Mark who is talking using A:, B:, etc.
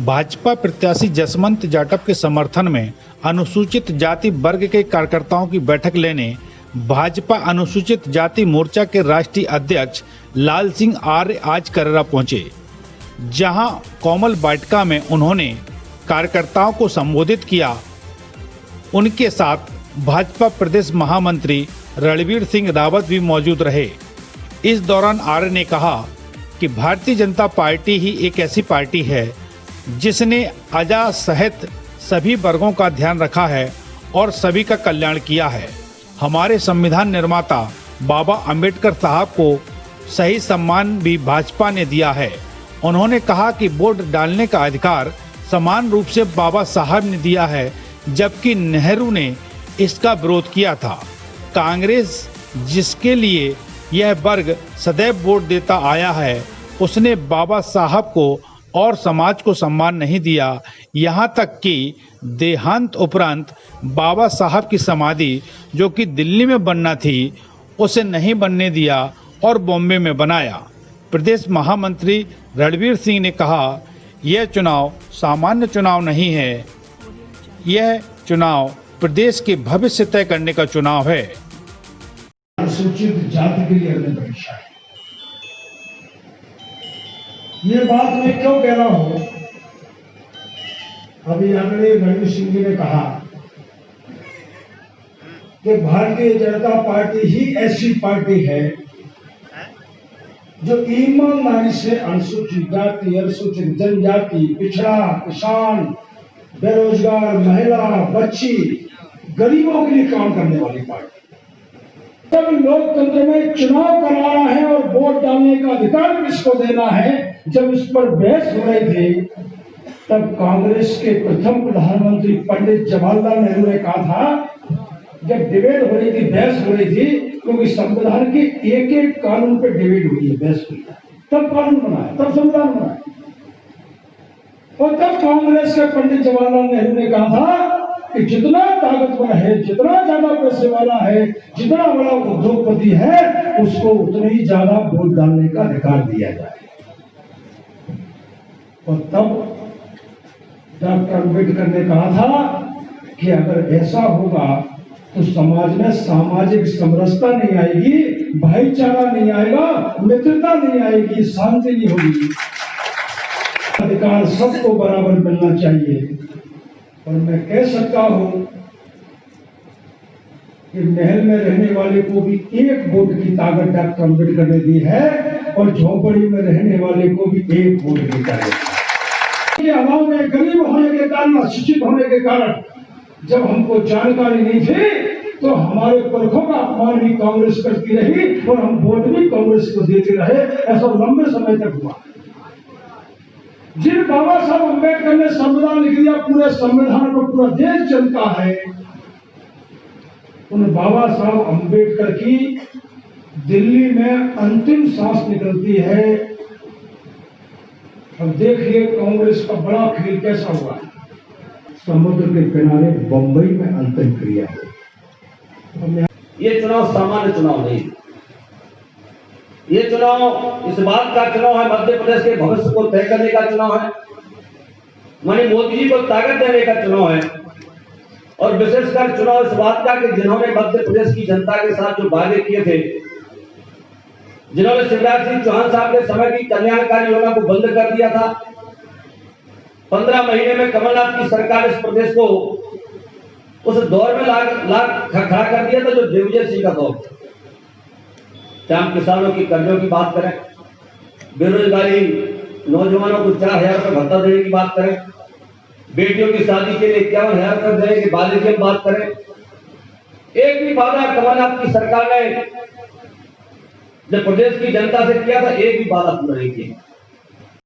A: भाजपा प्रत्याशी जसवंत जाटव के समर्थन में अनुसूचित जाति वर्ग के कार्यकर्ताओं की बैठक लेने भाजपा अनुसूचित जाति मोर्चा के राष्ट्रीय अध्यक्ष लाल सिंह आर्य आज कररा पहुंचे, जहां कोमल वाटिका में उन्होंने कार्यकर्ताओं को संबोधित किया। उनके साथ भाजपा प्रदेश महामंत्री रणवीर सिंह रावत भी मौजूद रहे। इस दौरान आर्य ने कहा कि भारतीय जनता पार्टी ही एक ऐसी पार्टी है जिसने आजाद सहित सभी वर्गों का ध्यान रखा है और सभी का कल्याण किया है। हमारे संविधान निर्माता बाबा अंबेडकर साहब को सही सम्मान भी भाजपा ने दिया है। उन्होंने कहा कि वोट डालने का अधिकार समान रूप से बाबा साहब ने दिया है, जबकि नेहरू ने इसका विरोध किया था। कांग्रेस जिसके लिए यह वर्ग सदैव वोट देता आया है, उसने बाबा साहब को और समाज को सम्मान नहीं दिया। यहाँ तक कि देहांत उपरांत बाबा साहब की समाधि जो कि दिल्ली में बनना थी, उसे नहीं बनने दिया और बॉम्बे में बनाया। प्रदेश महामंत्री रणवीर सिंह ने कहा, यह चुनाव सामान्य चुनाव नहीं है, यह चुनाव प्रदेश के भविष्य तय करने का चुनाव है।
B: अनुसूचित जाति के लिए अग्नि परीक्षा है। ये बात मैं क्यों कह रहा हूं? अभी आदरणीय रणवीर सिंह जी ने कहा कि भारतीय जनता पार्टी ही ऐसी पार्टी है जो ईमानदारी से अनुसूचित जाति, अनुसूचित जनजाति, पिछड़ा, किसान, बेरोजगार, महिला, बच्ची, गरीबों के लिए काम करने वाली पार्टी। जब लोकतंत्र में चुनाव कराना है और वोट डालने का अधिकार किसको देना है, जब इस पर बहस हो रही थी, तब कांग्रेस के प्रथम प्रधानमंत्री पंडित जवाहरलाल नेहरू ने कहा था, जब डिबेट हो रही थी, बहस हो रही थी, क्योंकि संविधान के एक एक कानून पे डिबेट हुई है, बहस हुई है, तब कानून बनाया, तब संविधान बनाया। और तब कांग्रेस के पंडित जवाहरलाल नेहरू ने कहा था कि जितना ताकतवर है, जितना ज्यादा पैसे वाला है, जितना बड़ा उद्योगपति है, उसको उतने ही ज्यादा वोट डालने का अधिकार दिया जाए। और तब डॉक्टर अम्बेडकर ने कहा था कि अगर ऐसा होगा तो समाज में सामाजिक समरसता नहीं आएगी, भाईचारा नहीं आएगा, मित्रता नहीं आएगी, शांति नहीं होगी। अधिकार सबको बराबर मिलना चाहिए। और मैं कह सकता हूं कि महल में रहने वाले को भी एक वोट की ताकत डॉक्टर अम्बेडकर ने दी है और झोपड़ी में रहने वाले को भी एक वोट की ताकत। के अभाव में, गरीब होने के कारण, अशिक्षित होने के कारण जब हमको जानकारी नहीं थी, तो हमारे पुरखों का अपमान भी कांग्रेस करती रही और हम वोट भी कांग्रेस को देते रहे। ऐसा लंबे समय तक हुआ। जिन बाबा साहब अम्बेडकर ने संविधान लिख दिया, पूरे संविधान को पूरा देश चलता है, उन बाबा साहब अम्बेडकर की दिल्ली में अंतिम सांस निकलती है। अब देखिए कांग्रेस का बड़ा खेल कैसा हुआ है। समुद्र के किनारे बंबई में अंतिम क्रिया है।
C: ये चुनाव सामान्य चुनाव नहीं, ये चुनाव इस बात का चुनाव है, मध्य प्रदेश के भविष्य को तय करने का चुनाव है, माननीय मोदी जी को ताकत देने का चुनाव है। और विशेषकर चुनाव इस बात का कि जिन्होंने मध्य प्रदेश की जनता के साथ जो वादे किए थे, जिन्होंने शिवराज सिंह चौहान साहब के समय की कल्याणकारी योजना को बंद कर दिया था, 15 महीने में कमलनाथ की सरकार इस प्रदेश को उस दौर में लाख खड़ा कर दिया था जो दिग्विजय सिंह का दौर। चाहे हम किसानों की कर्जों की बात करें, बेरोजगारी नौजवानों को 4,000 रुपये भत्ता देने की बात करें, बेटियों की शादी के लिए 51,000 रुपये देने की वादे की बात करें, एक भी वादा कमलनाथ की सरकार ने जब प्रदेश की जनता से किया था, एक भी वादा पूरा नहीं किया।